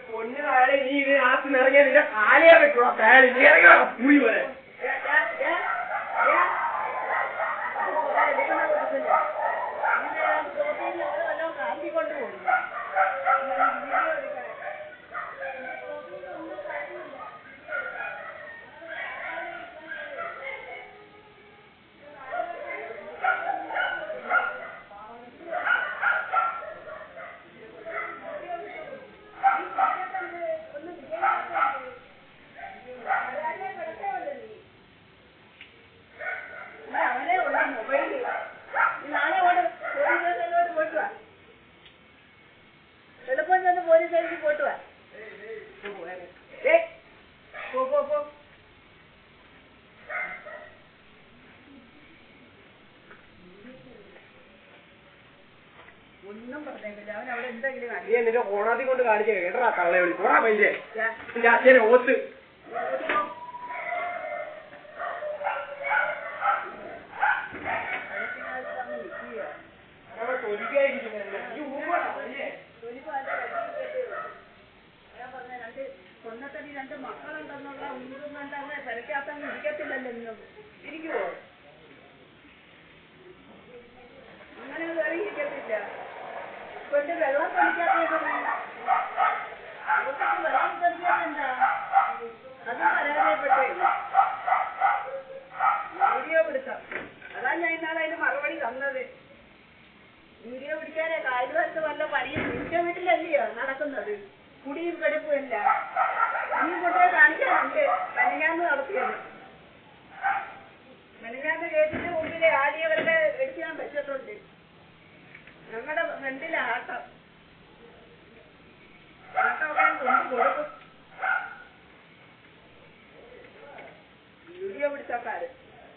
പൊന്നു താഴെ നീ ഇതിനകത്ത് ഇറങ്ങിയ നിന്റെ കാലേ വെക്കുവാ താഴെ പുളി പോലെ നിന്റെ ഓണാത്തി കൊണ്ട് കാണിച്ച കേട്ടാ തള്ളെ വിളി പോടാ പൈസേ നിന്റെ അച്ഛനെ ഓത്ത് കൊന്നത്തടി 2 മക്കളുണ്ടെന്നുള്ള ഒന്നും കണ്ടങ്ങനെ പെരക്കാത്തങ്ങ് ഇരിക്കത്തില്ലല്ലോ ഇന്നും ഇരിക്കുവോ അങ്ങനെ കയറി ഇരിക്കത്തില്ല കൊണ്ട് വെള്ളം കളിക്കാത്ത വെള്ളം കളിക്കാത്തെന്താ അതും പരാജയപ്പെട്ടേ വീഡിയോ പിടിക്കാം അതാ ഞാൻ ഇന്നാളെ അതിന് മറുപടി തന്നത് വീഡിയോ പിടിക്കാനേ കായലുകാലത്ത് വല്ല പണിയും നിന്റെ വീട്ടിലല്ലയോ നടക്കുന്നത് കുടിയും കെടുപ്പും ഇല്ല നീ കൊണ്ടേ കാണിക്കാനുണ്ട് മെനഞ്ഞാന്ന് നടത്തിയത് മെനഞ്ഞാന്ന് കേട്ടിന്റെ മുമ്പിലെ ആടിയവരുടെ എടുത്ത് ഞാൻ വെച്ചിട്ടുണ്ട് ഞങ്ങളുടെ ഫ്രണ്ടിലെ ആട്ടമൊക്കെ ഞാൻ കൊണ്ടു കൊടുക്കും വീഡിയോ പിടിച്ചക്കാര്